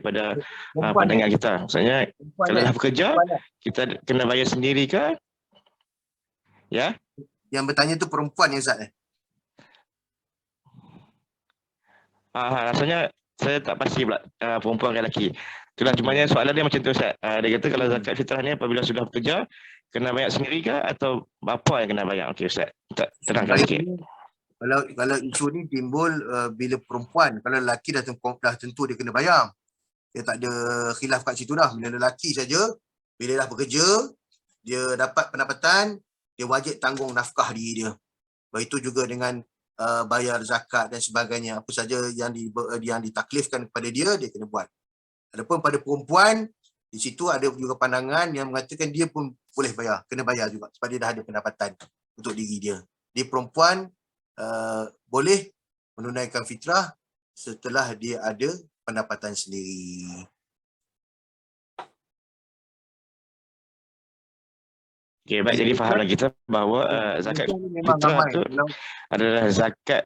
pada Perempuan pandangan kita. Maksudnya kalau dah bekerja, perempuan kita kena bayar sendiri ke? Ya? yang bertanya tu perempuan ya Ustaz? Rasanya saya tak pasti pula perempuan ke lelaki. Itulah cumanya soalan dia macam tu Ustaz. Dia kata kalau zakat fitrah ni apabila sudah bekerja, kena bayar sendiri ke atau bapa yang kena bayar? Okey Ustaz, terangkan sikit. Kalau isu ni timbul bila perempuan, kalau lelaki dah tentu dia kena bayar. Dia tak ada khilaf kat situ dah. Bila lelaki saja, bila dah bekerja, dia dapat pendapatan, dia wajib tanggung nafkah diri dia. Begitu juga dengan bayar zakat dan sebagainya. Apa saja yang ditaklifkan kepada dia, dia kena buat. Adapun pada perempuan, di situ ada juga pandangan yang mengatakan dia pun boleh bayar, kena bayar juga sebab dia dah ada pendapatan untuk diri dia. Di perempuan boleh menunaikan fitrah setelah dia ada pendapatan sendiri. Okey, baik, jadi fahamlah kita bahawa zakat fitrah tu adalah zakat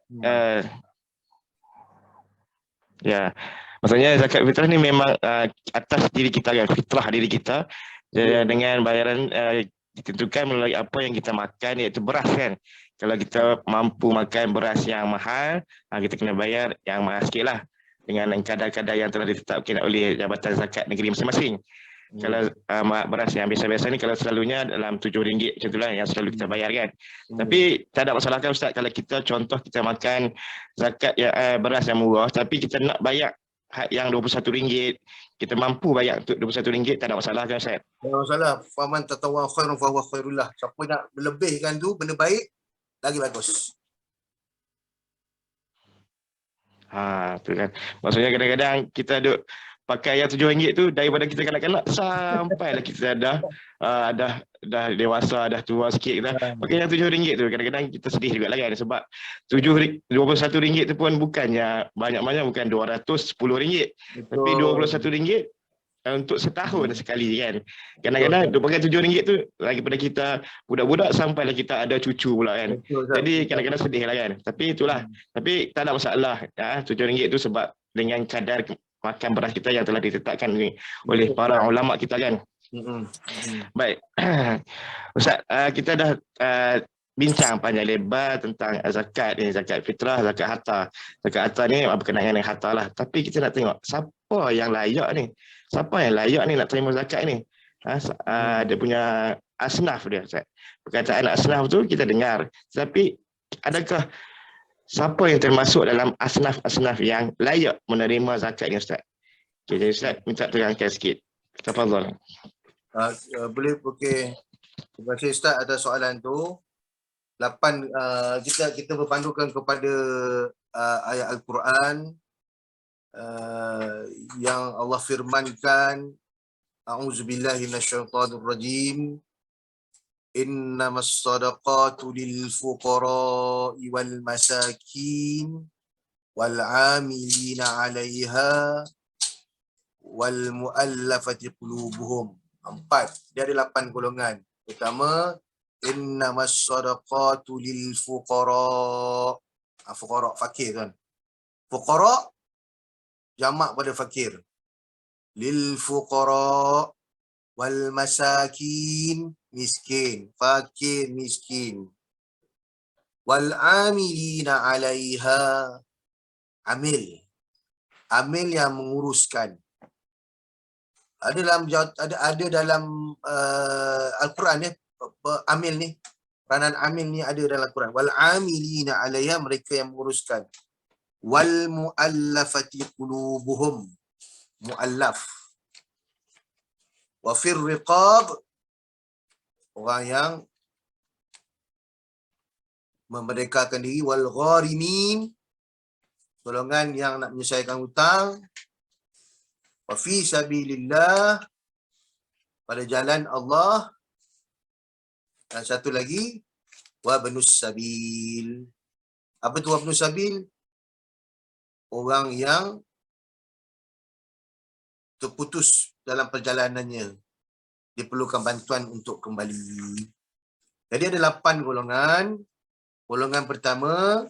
ya. Maksudnya zakat fitrah ni memang atas diri kita kan, fitrah diri kita dengan bayaran ditentukan melalui apa yang kita makan, iaitu beras kan. Kalau kita mampu makan beras yang mahal, kita kena bayar yang mahal sikit lah dengan kadar-kadar yang telah ditetapkan oleh Jabatan Zakat Negeri masing-masing. Kalau beras yang biasa-biasa ni kalau selalunya dalam RM7 macam itulah yang selalu kita bayar kan. Tapi tak ada masalah kan Ustaz kalau kita contoh kita makan zakat beras yang murah tapi kita nak bayar yang RM21, kita mampu bayar untuk RM21, tak ada masalah kan Ustaz? Tak ada masalah. Faman tatawwa khairun fa huwa khairullah. Siapa nak melebihkan tu benda baik, lagi bagus. Tu kan. Maksudnya kadang-kadang kita duk pakai yang RM7 tu daripada kita kanak-kanak sampailah kita dah dewasa, dah tua sikit dah pakai yang RM7 tu. Kadang-kadang kita sedih juga lah kan sebab RM21 tu pun bukannya banyak-banyak, bukan RM210, tapi RM21 untuk setahun sekali kan. Kadang-kadang duk pakai RM7 tu lagi pada kita budak-budak sampailah kita ada cucu pula kan. Jadi kadang-kadang sedih lah kan. Tapi itulah. Tapi tak ada masalah RM7 tu sebab dengan kadar makan beras kita yang telah ditetapkan oleh para ulama kita kan. Baik. Ustaz, kita dah bincang panjang lebar tentang zakat ni, zakat fitrah, zakat harta. Zakat harta ni berkenaan dengan harta lah. Tapi kita nak tengok siapa yang layak ni. Siapa yang layak ni nak terima zakat ni? Dia punya asnaf dia, Ustaz. Perkataan asnaf tu kita dengar. Tapi adakah siapa yang termasuk dalam asnaf-asnaf yang layak menerima zakat ni Ustaz? Okay, jadi Ustaz minta terangkan sikit. Tafadhal. Boleh, okey. Terima kasih Ustaz atas soalan tu. Kita berpandukan kepada ayat Al-Quran yang Allah firmankan, A'udzubillahi minasyaitonirrajim. Innamas sadaqatu lil fuqara'i wal masakin wal 'amilina 'alaiha wal mu'allafati qulubuhum. 4. Dia ada 8 golongan. Pertama, innamas sadaqatu lil fuqara'. Fuqara' fakir kan. Fuqara' jamak pada fakir. Lil fuqara' wal masakin, miskin, fakir miskin. Wal 'amilina 'alaiha, amil yang menguruskan. Ada dalam Al-Quran ni, amil ni, peranan amil ni ada dalam Al-Quran. Wal 'amilina 'alaiha, mereka yang menguruskan. Wal mu'allafati qulubuhum, mu'allaf. Wa fir riqab, orang yang memerdekakan diri. Wal gharimin, golongan yang nak menyelesaikan hutang. Wa fi sabilillah, pada jalan Allah. Dan satu lagi, wa ibnus sabil. Apa tu wa ibnus sabil? Orang yang terputus dalam perjalanannya, dia perlukan bantuan untuk kembali. Jadi ada 8 golongan. Golongan pertama,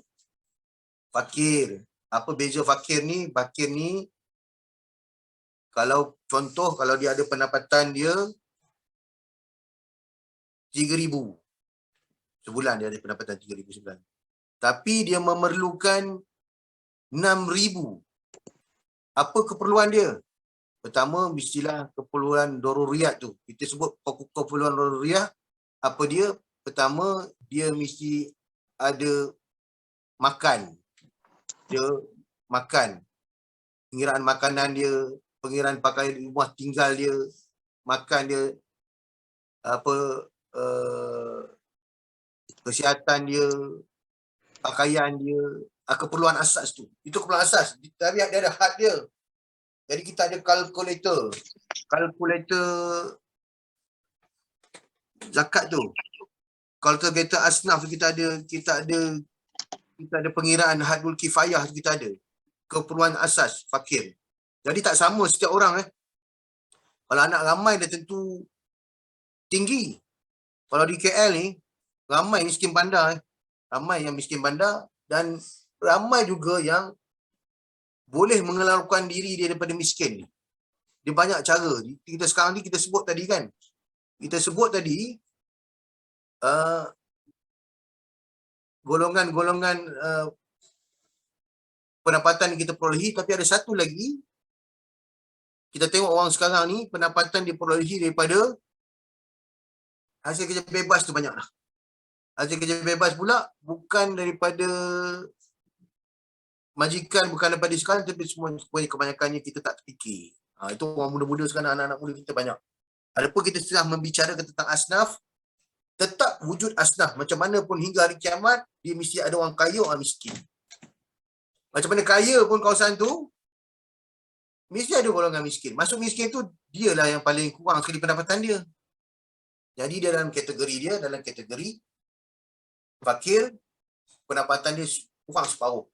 fakir. Apa beza fakir ni? Fakir ni Kalau contoh, kalau dia ada pendapatan dia 3,000 sebulan, dia ada pendapatan 3,000 sebulan. Tapi dia memerlukan 6,000. Apa keperluan dia? Pertama, mestilah keperluan daruriyat tu. Kita sebut keperluan daruriyat, apa dia? Pertama, dia mesti ada makan. Dia makan. Pengiraan makanan dia, pengiraan pakaian rumah tinggal dia, makan dia, apa, kesihatan dia, pakaian dia, keperluan asas tu. Itu keperluan asas. Tapi dia ada had dia. Jadi kita ada kalkulator. Kalkulator zakat tu. Kalkulator asnaf tu kita ada pengiraan hadul kifayah tu kita ada. Keperluan asas fakir. Jadi tak sama setiap orang. Kalau anak ramai dah tentu tinggi. Kalau di KL ni ramai miskin bandar. Ramai yang miskin bandar dan ramai juga yang boleh mengeluarkan diri dia daripada miskin ni. Dia banyak cara. Kita sekarang ni kita sebut tadi kan. Kita sebut tadi golongan-golongan pendapatan yang kita perolehi, tapi ada satu lagi. Kita tengok orang sekarang ni pendapatan diperolehi daripada hasil kerja bebas tu banyak lah. Hasil kerja bebas pula bukan daripada majikan, bukan daripada sekarang, tapi semua kebanyakannya kita tak terfikir. Itu orang muda-muda sekarang, anak-anak muda kita banyak. Adapun kita sedang membicarakan tentang asnaf, tetap wujud asnaf. Macam mana pun hingga hari kiamat, dia mesti ada orang kaya, orang miskin. Macam mana kaya pun kawasan tu, mesti ada golongan miskin. Masuk miskin tu, dialah yang paling kurang sekali pendapatan dia. Jadi dia dalam kategori fakir, pendapatan dia kurang separuh.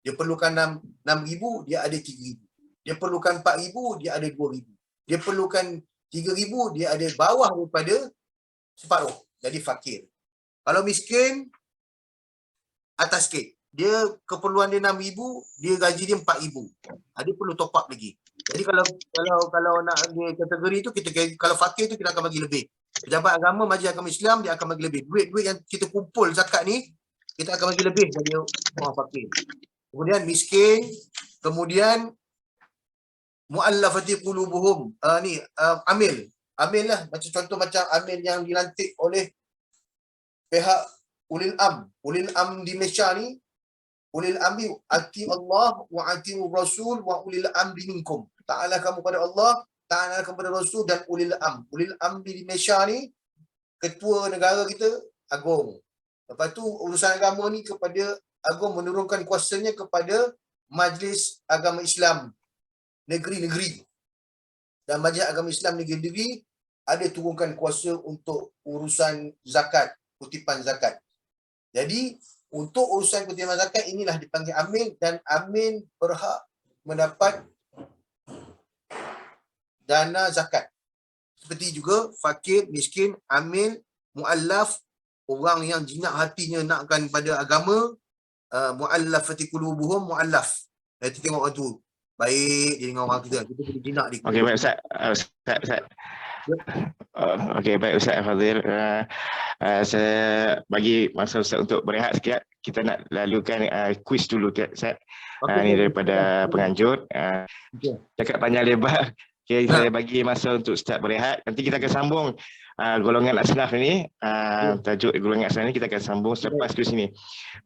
Dia perlukan 6,000, dia ada 3,000. Dia perlukan 4,000, dia ada 2,000. Dia perlukan 3,000, dia ada bawah daripada separuh. Jadi fakir. Kalau miskin, atas sikit. Dia keperluan dia 6,000, dia gaji dia 4,000. Dia perlu top up lagi. Jadi kalau nak dia kategori tu, kalau fakir tu kita akan bagi lebih. Pejabat agama, majlis agama Islam, dia akan bagi lebih. Duit yang kita kumpul zakat ni, kita akan bagi lebih dari orang fakir. Kemudian miskin, kemudian mu'allafati qulubuhum. Amil. Amil lah, contoh macam amil yang dilantik oleh pihak Ulil Am. Ulil Am di Malaysia ni, Ulil Amri ati Allah wa ati Rasul wa ulil amri minkum. Ta'ala kamu pada Allah, ta'ala kamu pada Rasul dan Ulil Am. Ulil Amri di Malaysia ni, ketua negara kita, Agong. Lepas tu urusan agama ni kepada Agong menurunkan kuasanya kepada Majlis Agama Islam negeri-negeri. Dan Majlis Agama Islam negeri-negeri ada turunkan kuasa untuk urusan zakat, kutipan zakat. Jadi untuk urusan kutipan zakat inilah dipanggil amin, dan amin berhak mendapat dana zakat. Seperti juga fakir, miskin, amin, mu'allaf, orang yang jinak hatinya nakkan pada agama, mu'allafati qulubuhum, mu'allaf. Kita tengok orang tu baik dia dengan orang kita boleh jinak dia. Okey, baik Ustaz. Okey, baik Ustaz Fazil. Saya bagi masa Ustaz untuk berehat sekejap. Kita nak lalukan kuis dulu Ustaz. Ini daripada penganjur. Cakap panjang lebar. Okay, saya bagi masa untuk Ustaz berehat. Nanti kita akan sambung golongan asnaf ini. Tajuk golongan asnaf ini kita akan sambung selepas kuis ini.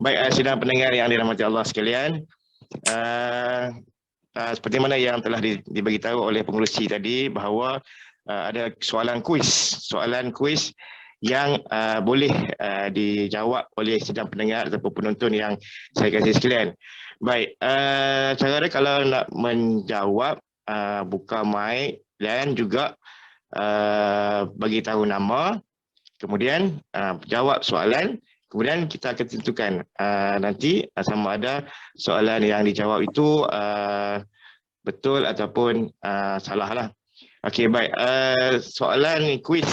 Baik, sidang pendengar yang dirahmati Allah sekalian. Seperti mana yang telah dibagi tahu oleh pengerusi tadi bahawa ada soalan kuis yang boleh dijawab oleh sidang pendengar ataupun penonton yang saya kasih sekalian. Baik, cara dia kalau nak menjawab, buka mic dan juga bagi tahu nama, kemudian jawab soalan. Kemudian kita akan tentukan nanti sama ada soalan yang dijawab itu betul ataupun salah lah. Okey, baik. Soalan kuis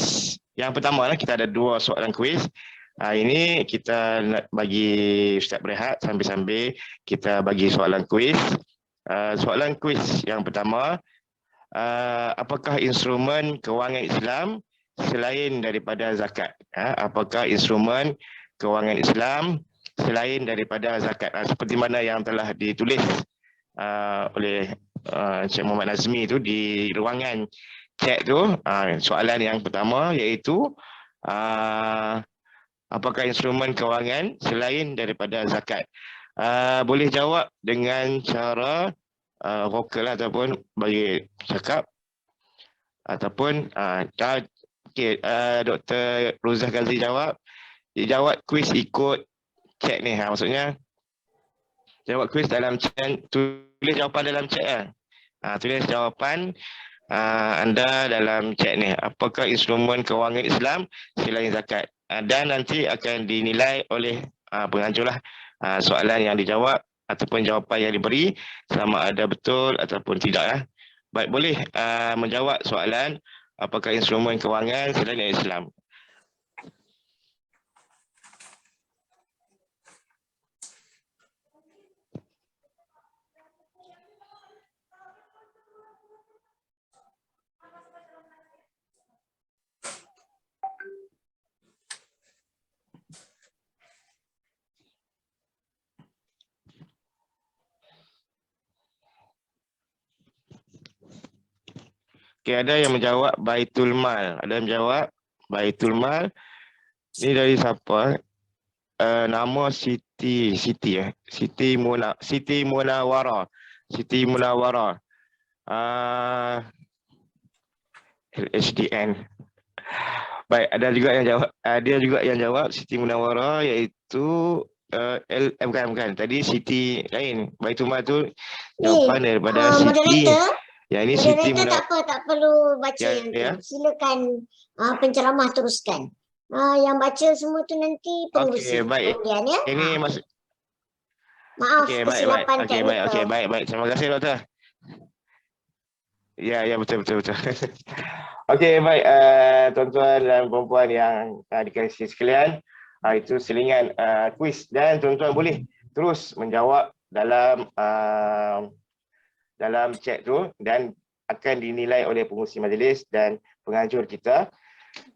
yang pertama lah, kita ada 2 soalan kuis. Ini kita nak bagi Ustaz berehat sambil-sambil kita bagi soalan kuis. Soalan kuis yang pertama, apakah instrumen kewangan Islam selain daripada zakat? Apakah instrumen kewangan Islam selain daripada zakat? Seperti mana yang telah ditulis oleh Encik Muhammad Nazmi tu di ruangan chat tu. Soalan yang pertama iaitu apakah instrumen kewangan selain daripada zakat? Boleh jawab dengan cara vokal ataupun bagi cakap ataupun okay, Dr. Rozah Ghazi jawab. Dia jawab kuis ikut chat ni. Maksudnya jawab kuis dalam chat, tulis jawapan dalam chat tulis jawapan anda dalam chat ni. Apakah instrumen kewangan Islam selain zakat? Dan nanti akan dinilai oleh pengajulah soalan yang dijawab ataupun jawapan yang diberi sama ada betul ataupun tidak. Baik, boleh menjawab soalan apakah instrumen kewangan selain Islam. Okay, ada yang menjawab Baitul Mal. Ada yang menjawab Baitul Mal. Ni dari siapa? Nama Siti Munawara. Siti Munawara. HDN. Baik, ada juga yang jawab. Ada juga yang jawab Siti Munawara iaitu bukan. Tadi Siti lain. Baitul Mal tu jawapan daripada Siti. Ya, ini Siti Moderator tak perlu baca yang tu. Silakan penceramah teruskan. Yang baca semua tu nanti pengurusi. Okey, baik. Kemudian, ya. Ini masuk. Maaf, Okey, kesilapan teknikal. Okey, baik. Terima kasih, Doktor. Ya, betul. Okey, baik. Tuan-tuan dan puan-puan yang dikasihi sekalian, itu selingan kuis dan tuan-tuan boleh terus menjawab dalam chat tu dan akan dinilai oleh pengurusi majlis dan pengajur kita.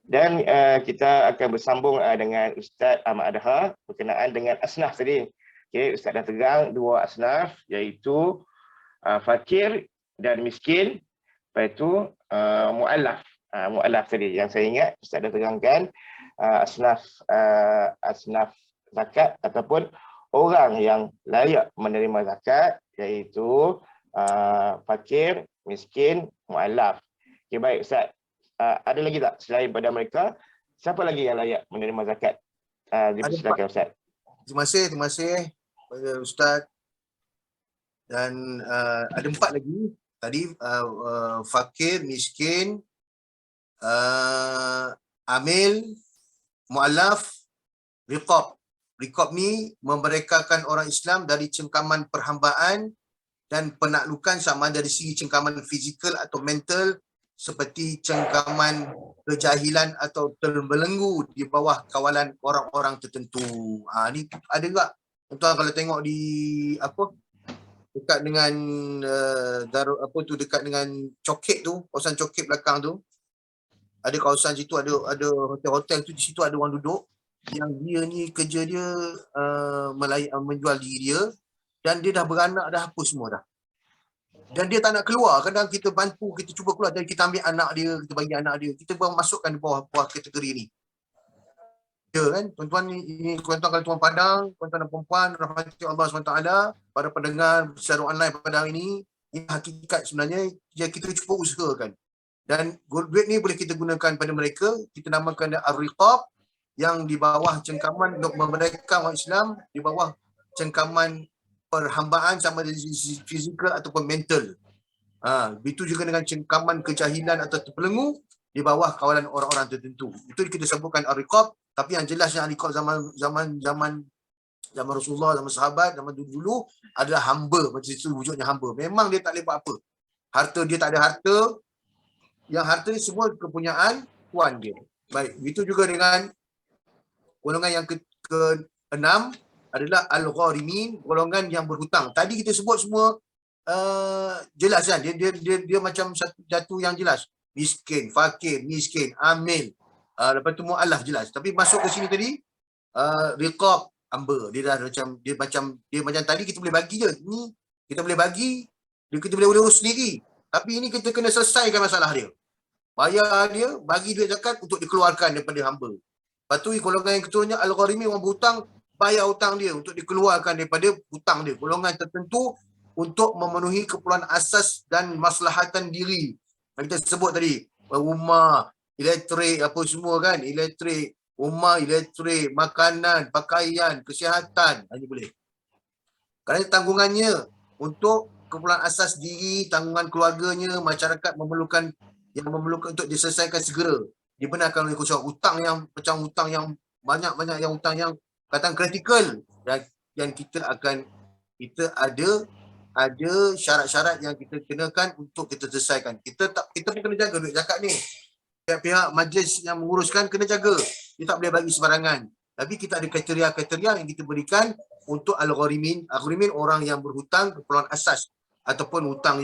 Dan kita akan bersambung dengan Ustaz Ahmad Adha berkenaan dengan asnaf tadi. Okay, Ustaz dah tegang dua asnaf iaitu fakir dan miskin, lepas itu mu'allaf. Mu'allaf tadi yang saya ingat Ustaz dah tegangkan asnaf zakat ataupun orang yang layak menerima zakat iaitu fakir, miskin, mu'allaf. Okay, baik Ustaz. Ada lagi tak selain pada mereka? Siapa lagi yang layak menerima zakat? Dipersilakan Ustaz. Terima kasih kepada Ustaz. Dan ada 4 lagi. Tadi fakir, miskin, amil, mu'allaf, riqab. Riqab ni memerdekakan orang Islam dari cengkaman perhambaan dan penaklukan sama ada dari segi cengkaman fizikal atau mental seperti cengkaman kejahilan atau terbelenggu di bawah kawalan orang-orang tertentu. Ni ada juga. Tuan kalau tengok di dekat dengan dekat dengan Coket tu, kawasan Coket belakang tu. Ada kawasan situ ada hotel-hotel tu, di situ ada orang duduk yang dia ni kerja dia menjual diri dia dan dia dah beranak dah apa semua dah. Dan dia tak nak keluar. Kadang kita bantu, kita cuba keluar dan kita ambil anak dia, kita bagi anak dia. Kita masukkan di bawah kategori ni. Ya kan, tuan-tuan ni tuan-tuan kalau tuan Padang, tuan-tuan dan puan-puan, rahmati Allah SWT, para pendengar secara online pada hari ini, ini hakikat sebenarnya yang kita cuba usahakan. Dan duit ni boleh kita gunakan pada mereka, kita namakan dia Ar-Riqab, yang di bawah cengkaman untuk memerdekakan orang Islam, di bawah cengkaman perhambaan sama dari sisi fizikal ataupun mental. Begitu juga dengan cengkaman kejahilan atau terbelenggu di bawah kawalan orang-orang tertentu. Itu kita sebutkan Ar-Riqab, tapi yang jelasnya Ar-Riqab zaman Rasulullah, zaman sahabat, zaman dulu adalah hamba, macam itu wujudnya hamba. Memang dia tak boleh buat apa. Harta dia tak ada harta. Yang harta ni semua kepunyaan tuan dia. Baik, begitu juga dengan golongan yang ke-6 adalah Al-Gharimin, golongan yang berhutang. Tadi kita sebut semua jelas kan, dia macam satu yang jelas. Miskin, fakir, miskin, amil. Lepas tu mu'allaf jelas. Tapi masuk ke sini tadi, riqab, hamba. Dia macam tadi kita boleh bagi je. Ni kita boleh bagi, kita boleh urus sendiri. Tapi ini kita kena selesaikan masalah dia. Bayar dia, bagi duit zakat untuk dikeluarkan daripada hamba. Lepas tu golongan yang ketuanya al-gharimin, orang berhutang, bayar hutang dia untuk dikeluarkan daripada hutang dia. Golongan tertentu untuk memenuhi keperluan asas dan maslahatan diri. Yang kita sebut tadi, rumah, elektrik, apa semua kan, elektrik, rumah, elektrik, makanan, pakaian, kesihatan, ini boleh. Kerana tanggungannya untuk keperluan asas diri, tanggungan keluarganya, masyarakat memerlukan untuk diselesaikan segera. Dibenarkan oleh kursus hutang yang macam hutang yang banyak yang hutang yang katakan kritikal, dan kita ada syarat-syarat yang kita kenakan untuk kita selesaikan. Kita pun kena jaga duit zakat ni. Pihak majlis yang menguruskan kena jaga. Dia tak boleh bagi sembarangan. Tapi kita ada kriteria-kriteria yang kita berikan untuk al-gharimin. Al-gharimin orang yang berhutang keperluan asas ataupun hutang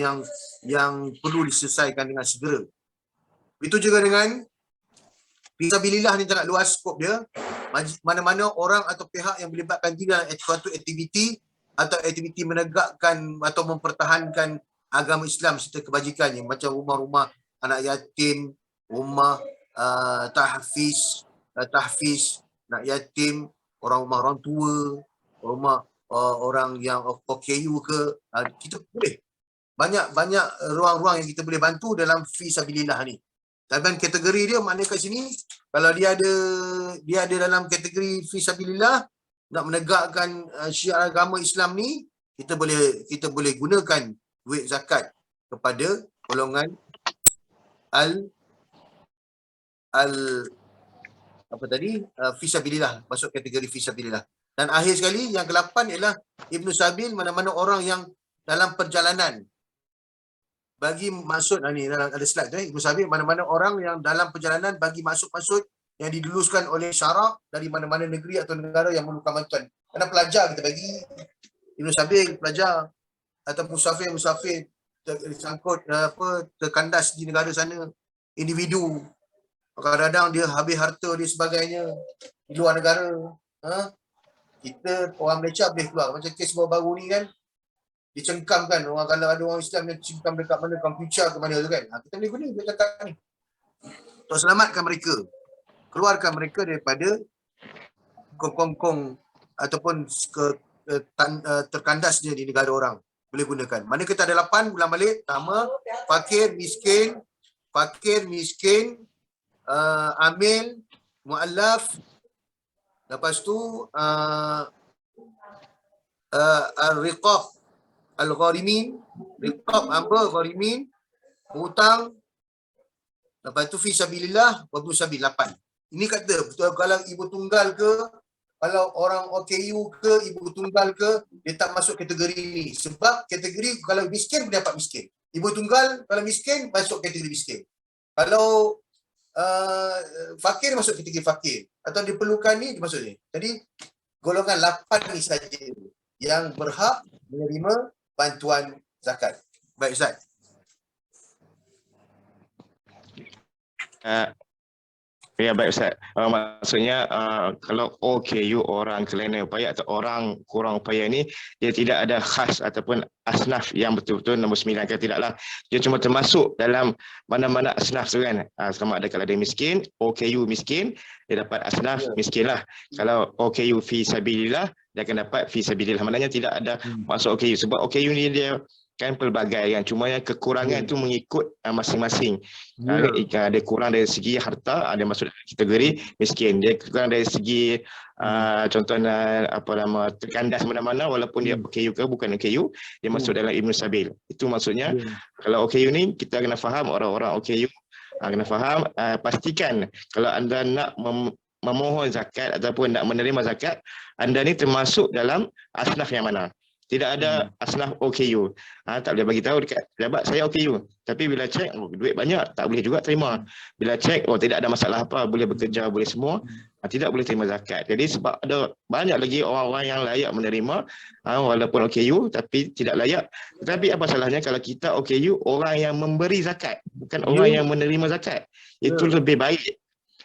yang perlu diselesaikan dengan segera. Itu juga dengan fisabilillah ni sangat luas skop dia. Mana-mana orang atau pihak yang melibatkan diri dalam suatu aktiviti atau aktiviti menegakkan atau mempertahankan agama Islam serta kebajikannya, macam rumah-rumah anak yatim, rumah tahfiz, anak yatim, rumah orang tua, rumah orang yang OKU ke, kita boleh banyak ruang-ruang yang kita boleh bantu dalam fisabilillah ni. Dan kategori dia makna kat sini, kalau dia ada dalam kategori fisabilillah nak menegakkan syiar agama Islam ni, kita boleh gunakan duit zakat kepada golongan fisabilillah, masuk kategori fisabilillah. Dan akhir sekali yang ke-8 ialah Ibnu Sabil, mana-mana orang yang dalam perjalanan bagi maksud, ni ada slide tu, Ibnu Sabil, mana-mana orang yang dalam perjalanan bagi maksud-maksud yang diluluskan oleh syarak dari mana-mana negeri atau negara yang memerlukan bantuan. Kerana pelajar kita bagi Ibnu Sabil, pelajar atau musafir tersangkut terkandas di negara sana, individu, kadang-kadang dia habis harta dia sebagainya di luar negara. Kita orang Malaysia boleh keluar, macam kes baru ni kan, dicengkamkan orang, kalau ada orang Islam yang cengkam dekat mana, komputer ke mana tu kan, kita boleh guna duit zakat ni untuk selamatkan mereka, keluarkan mereka daripada kongkong ataupun terkandasnya di negara orang. Boleh gunakan. Mana kita ada 8, ulang balik. Pertama, fakir, miskin, amil, mu'allaf. Lepas tu al-riqab, al-gharimin, riqab, hamba, gharimin, hutang. Lepas tu fisabilillah, wabnu sabil, 8. Ini kata, betul, kalau ibu tunggal ke, kalau orang OKU ke, ibu tunggal ke, dia tak masuk kategori ni. Sebab kategori, kalau miskin, dia dapat miskin. Ibu tunggal, kalau miskin, masuk kategori miskin. Kalau fakir, masuk kategori fakir. Atau diperlukan ni, dia masuk ni. Jadi, golongan 8 ni saja yang berhak menerima bantuan zakat. Baik, Ustaz. Ya, baik Ustaz. Maksudnya kalau OKU, orang kelana upaya atau orang kurang upaya ni, dia tidak ada khas ataupun asnaf yang betul-betul nombor 9 kan, tidaklah. Dia cuma termasuk dalam mana-mana asnaf tu kan. Sama ada kalau dia miskin, OKU miskin, dia dapat asnaf miskin lah. Kalau OKU fi sabilillah, dia akan dapat fi sabilillah. Maknanya tidak ada masuk OKU. Sebab OKU ni dia kan pelbagai kan, cuma yang kekurangan itu mengikut masing-masing. Ada kurang dari segi harta, ada masuk kategori miskin. Dia kurang dari segi contohnya terkandas mana-mana, walaupun dia OKU ke bukan OKU, dia masuk dalam Ibnu Sabil. Itu maksudnya. Kalau OKU ni kita kena faham, orang-orang OKU kena faham, pastikan kalau anda nak memohon zakat ataupun nak menerima zakat, anda ni termasuk dalam asnaf yang mana. Tidak ada asnaf OKU. Tak boleh bagi tahu dekat pejabat saya OKU. Tapi bila cek, duit banyak, tak boleh juga terima. Bila cek, tidak ada masalah apa, boleh bekerja, boleh semua, tidak boleh terima zakat. Jadi sebab ada banyak lagi orang-orang yang layak menerima, walaupun OKU tapi tidak layak. Tetapi apa salahnya kalau kita OKU orang yang memberi zakat, bukan orang yang menerima zakat. Itu lebih baik.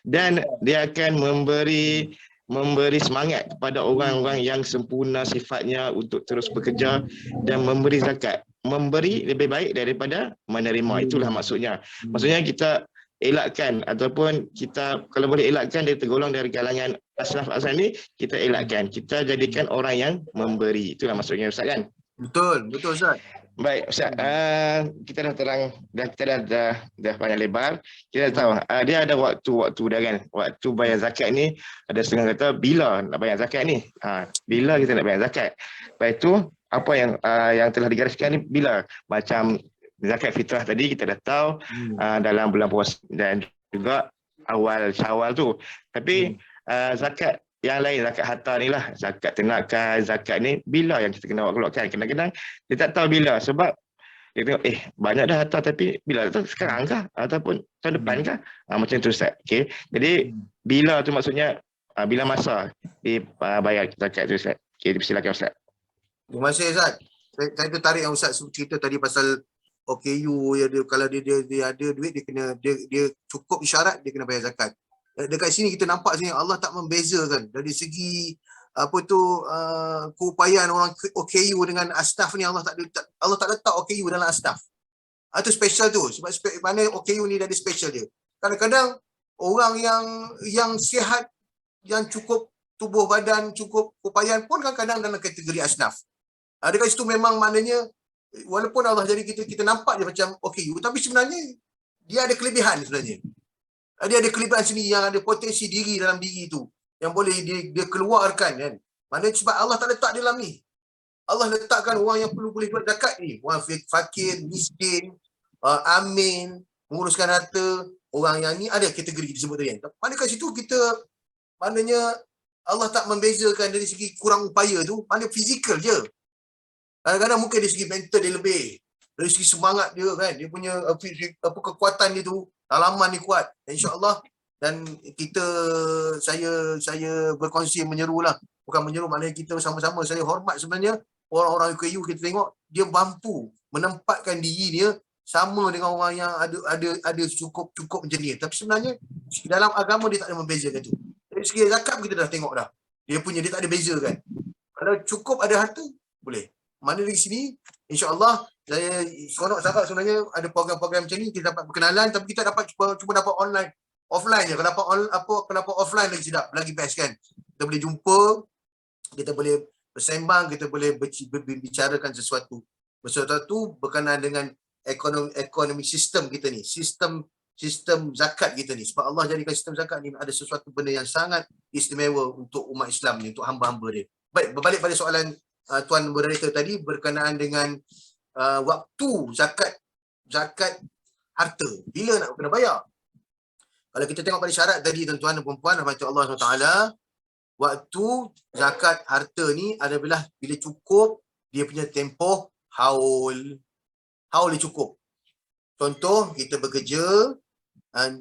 Dan dia akan memberi semangat kepada orang-orang yang sempurna sifatnya untuk terus bekerja dan memberi zakat. Memberi lebih baik daripada menerima. Itulah maksudnya. Maksudnya kita elakkan ataupun kita kalau boleh elakkan dia tergolong dari kalangan asnaf ni, kita elakkan. Kita jadikan orang yang memberi. Itulah maksudnya Ustaz kan? Betul Ustaz. Baik Ustaz, kita dah terang dan kita dah banyak lebar. Kita dah tahu dia ada waktu dah kan. Waktu bayar zakat ni ada setengah kata bila nak bayar zakat ni. Bila kita nak bayar zakat. Lepas tu apa yang telah digariskan ni bila, macam zakat fitrah tadi kita dah tahu dalam bulan puasa dan juga awal Syawal tu. Tapi zakat yang lain, zakat harta ni lah, zakat ternakan, zakat ni bila yang kita kena keluarkan. Kadang-kadang dia tak tahu bila, sebab dia tengok banyak dah harta tapi bila tu, sekarang kah ataupun tahun depan kah, macam tu Ustaz. Okay. Jadi bila tu maksudnya bila masa dibayar zakat tu Ustaz. Okay, silakan Ustaz. Terima kasih Ustaz. Saya tertarik yang Ustaz cerita tadi pasal OKU, kalau dia ada duit, dia cukup syarat dia kena bayar zakat. Dekat sini kita nampak sini Allah tak membezakan dari segi keupayaan orang OKU dengan asnaf ni. Allah tak letak OKU dalam asnaf. Itu special tu, sebab mana OKU ni ada special dia. Kadang-kadang orang yang sihat, yang cukup tubuh badan, cukup keupayaan pun kadang-kadang dalam kategori asnaf. Dekat situ memang maknanya walaupun Allah jadi kita nampak dia macam OKU, tapi sebenarnya dia ada kelebihan sebenarnya. Dia ada kelebihan sendiri yang ada potensi diri dalam diri tu yang boleh dia keluarkan kan. Maknanya sebab Allah tak letak dalam ni. Allah letakkan orang yang boleh buat zakat ni, orang fakir, miskin, amin, menguruskan harta, orang yang ni ada kategori kita sebut tadi. Mana kat situ maknanya Allah tak membezakan dari segi kurang upaya tu, mana fizikal je. Kadang-kadang mungkin dari segi mental dia lebih, dari segi semangat dia kan, dia punya kekuatan dia tu, dalaman ni kuat. InsyaAllah. Dan saya berkongsi menyerulah. Bukan menyeru, maknanya kita sama-sama, saya hormat sebenarnya orang-orang UKU. Kita tengok dia mampu menempatkan diri dia sama dengan orang yang ada cukup macam ni. Tapi sebenarnya dalam agama dia tak ada membezakan tu. Dari segi zakat kita dah tengok dah. Dia tak ada beza kan. Kalau cukup ada harta, boleh. Mana dari sini, insyaAllah, saya seronok sahabat sebenarnya ada program-program macam ni, kita dapat berkenalan, tapi kita dapat cuba dapat online, offline je. Kalau dapat offline lagi sedap, lagi best kan. Kita boleh jumpa, kita boleh bersembang, kita boleh berbicarakan sesuatu berkenaan dengan ekonomi sistem kita ni, sistem zakat kita ni. Sebab Allah jadikan sistem zakat ni ada sesuatu benda yang sangat istimewa untuk umat Islam ni, untuk hamba-hamba dia. Baik, berbalik pada soalan Tuan Moderator tadi berkenaan dengan waktu zakat harta, bila nak kena bayar. Kalau kita tengok pada syarat tadi tuan-tuan dan puan-puan rahmat Allah SWT, waktu zakat harta ni adalah bila cukup dia punya tempoh haul dia cukup. Contoh, kita bekerja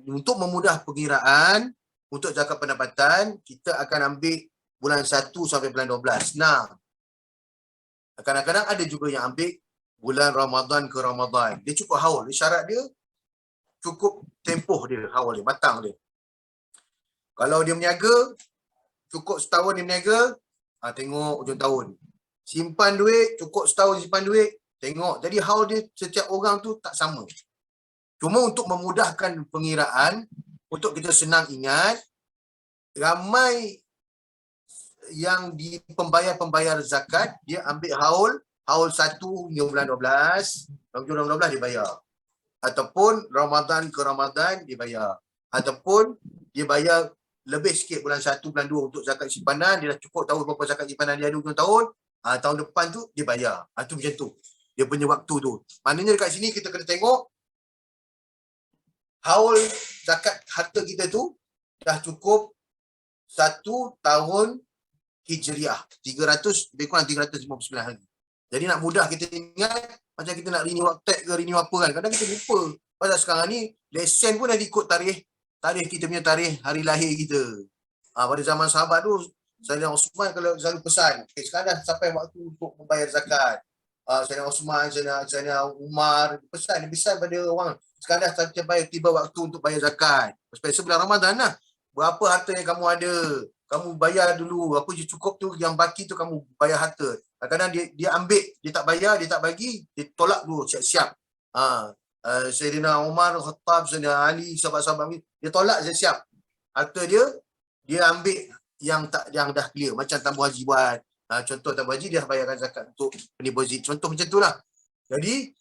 untuk memudah pengiraan untuk zakat pendapatan, kita akan ambil bulan 1 sampai bulan 12. Nah, kadang-kadang ada juga yang ambil bulan Ramadan ke Ramadan. Dia cukup haul. Syarat dia cukup tempoh dia, haul dia, batang dia. Kalau dia berniaga, cukup setahun dia berniaga, tengok hujung tahun. Simpan duit, cukup setahun simpan duit, tengok. Jadi haul dia setiap orang tu tak sama. Cuma untuk memudahkan pengiraan, untuk kita senang ingat, ramai yang di pembayar zakat, dia ambil haul 1 hingga bulan 12, bulan 12 dia bayar. Ataupun Ramadan ke Ramadan dia bayar. Ataupun dia bayar lebih sikit bulan 1, bulan 2 untuk zakat simpanan, dia dah cukup tahu berapa zakat simpanan dia ada hujung tahun, tahun depan tu dia bayar. Itu macam tu. Dia punya waktu tu. Maknanya dekat sini kita kena tengok haul zakat harta kita tu dah cukup 1 tahun Hijriah, 300, lebih kurang 359 hari. Jadi nak mudah kita ingat, macam kita nak renew tag ke renew apa kan, kadang kita lupa. Pasal sekarang ni lesen pun dah ikut tarikh kita punya tarikh hari lahir kita. Pada zaman sahabat tu Sayyidina Osman kalau selalu pesan, sekarang dah sampai waktu untuk membayar zakat. Sayyidina Osman, Sayyidina Umar pesan pada orang, sekarang dah sampai tiba waktu untuk bayar zakat. Especially bulan Ramadan lah. Berapa harta yang kamu ada, kamu bayar dulu. Apa je cukup tu, yang baki tu kamu bayar harta. Kadang-kadang dia ambil, dia tak bayar, dia tak bagi, dia tolak dulu siap-siap. Sayyidina Umar, Khattab, Sayyidina Ali, sahabat-sahabat ni, dia tolak siap-siap. Harta dia ambil yang dah clear. Macam tabung haji buat. Contoh tabung haji, dia bayarkan zakat untuk deposit. Contoh macam tu lah. Jadi,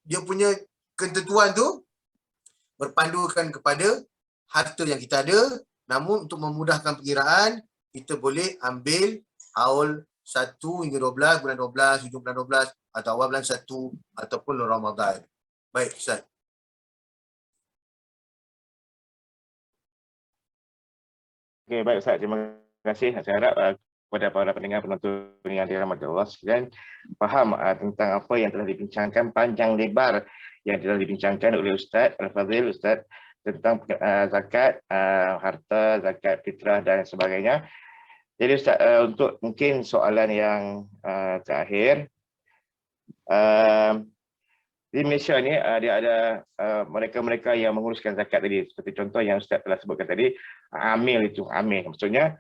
dia punya ketentuan tu berpandukan kepada harta yang kita ada. Namun untuk memudahkan perkiraan, kita boleh ambil haul 1 hingga 12, bulan 12, hujung bulan 12, atau awal bulan 1 ataupun Ramadan. Baik, Ustaz. Okey, baik Ustaz. Terima kasih. Saya harap kepada para pendengar penonton yang dirahmati Allah sekalian faham tentang apa yang telah dibincangkan panjang lebar yang telah dibincangkan oleh Ustaz Al-Fadhil, Ustaz, tentang zakat, harta, zakat fitrah dan sebagainya. Jadi Ustaz, untuk mungkin soalan yang terakhir, di Malaysia ni dia ada mereka-mereka yang menguruskan zakat tadi, seperti contoh yang Ustaz telah sebutkan tadi, amil itu, amil. Maksudnya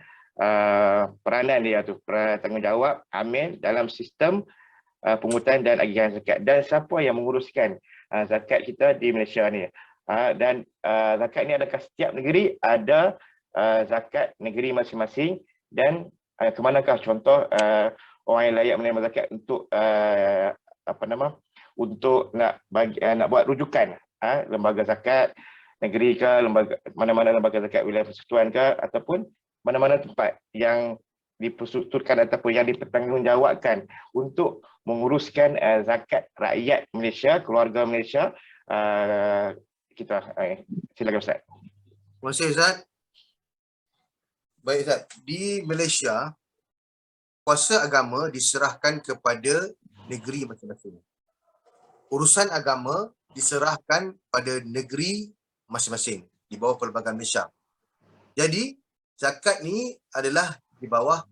peranan dia tu, tanggungjawab amil dalam sistem pungutan dan agihan zakat. Dan siapa yang menguruskan zakat kita di Malaysia ni? Dan zakat ni adakah setiap negeri ada zakat negeri masing-masing, dan ke manakah contoh orang yang layak menerima zakat untuk untuk nak buat rujukan lembaga zakat negeri ke, lembaga mana-mana lembaga zakat wilayah persekutuan ke, ataupun mana-mana tempat yang diperstrukturkan ataupun yang dipertanggungjawabkan untuk menguruskan zakat rakyat Malaysia, keluarga Malaysia. Kita silakan Ustaz. Terima kasih Ustaz. Baik Ustaz, di Malaysia kuasa agama diserahkan kepada negeri masing-masing. Urusan agama diserahkan pada negeri masing-masing di bawah Perlembagaan Malaysia. Jadi zakat ni adalah di bawah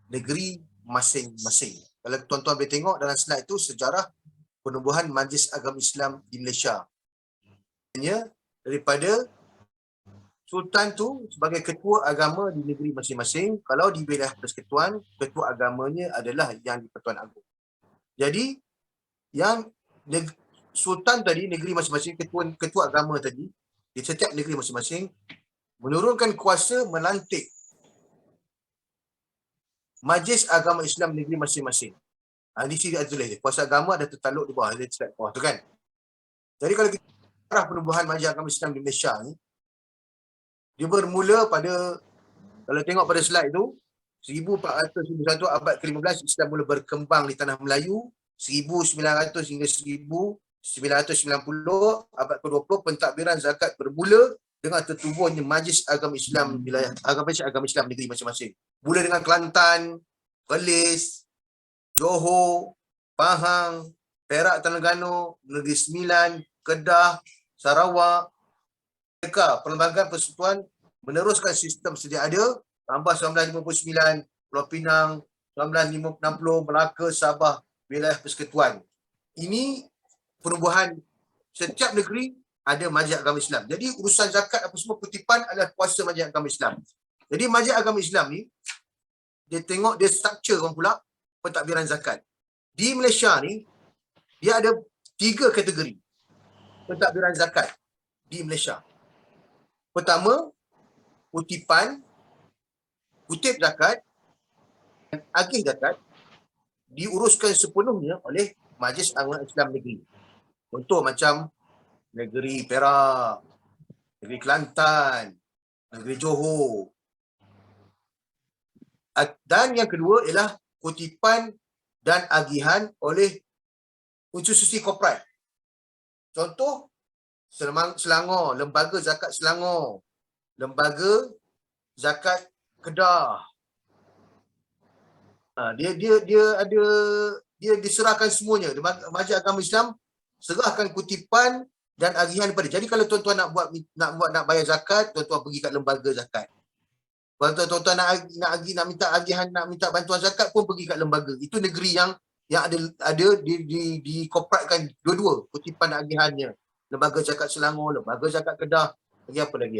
negeri masing-masing. Kalau tuan-tuan boleh tengok dalam slide itu sejarah penubuhan Majlis Agama Islam di Malaysia. Daripada Sultan tu sebagai ketua agama di negeri masing-masing. Kalau di wilayah persekutuan, ketua agamanya adalah yang di-Pertuan Agong. Jadi yang Sultan tadi, negeri masing-masing, ketua agama tadi, di setiap negeri masing-masing menurunkan kuasa melantik Majlis Agama Islam negeri masing-masing. Di sini ada tulis, kuasa agama ada tertaluk di bawah, ada slide bawah tu kan. Jadi kalau kita arah penubuhan Majlis Agama Islam di Malaysia ni, dia bermula pada, kalau tengok pada slide tu, 1400-1100 abad ke-15 Islam mula berkembang di tanah Melayu. 1900 hingga 1990 abad ke-20 pentadbiran zakat bermula dengan tertubuhnya Majlis Agama Islam wilayah agama Islam negeri masing-masing. Mula dengan Kelantan, Perlis, Johor, Pahang, Perak, Terengganu, Negeri Sembilan, Kedah, Sarawak. Mereka Perlembagaan Persekutuan meneruskan sistem sedia ada tambah 1959 Pulau Pinang, 1960 Melaka, Sabah, wilayah persekutuan. Ini perubahan setiap negeri ada Majlis Agama Islam. Jadi urusan zakat apa semua kutipan adalah kuasa Majlis Agama Islam. Jadi Majlis Agama Islam ni dia tengok dia structure orang pula pentadbiran zakat. Di Malaysia ni dia ada 3 kategori pentadbiran zakat di Malaysia. Pertama, kutip zakat dan agih zakat diuruskan sepenuhnya oleh Majlis Agama Islam negeri. Contoh macam negeri Perak, negeri Kelantan, negeri Johor. Dan yang kedua ialah kutipan dan agihan oleh institusi korporat. Contoh Selangor, Lembaga Zakat Selangor, Lembaga Zakat Kedah. Dia ada dia diserahkan semuanya. Majlis Agama Islam serahkan kutipan dan agihan pada. Jadi kalau tuan-tuan nak bayar zakat, tuan-tuan pergi kat lembaga zakat. Kalau tuan-tuan nak minta agihan, nak minta bantuan zakat pun pergi kat lembaga. Itu negeri yang ada dikorporatkan dua-dua kutipan agihannya. Lembaga zakat Selangor, lembaga zakat Kedah, lagi apa lagi?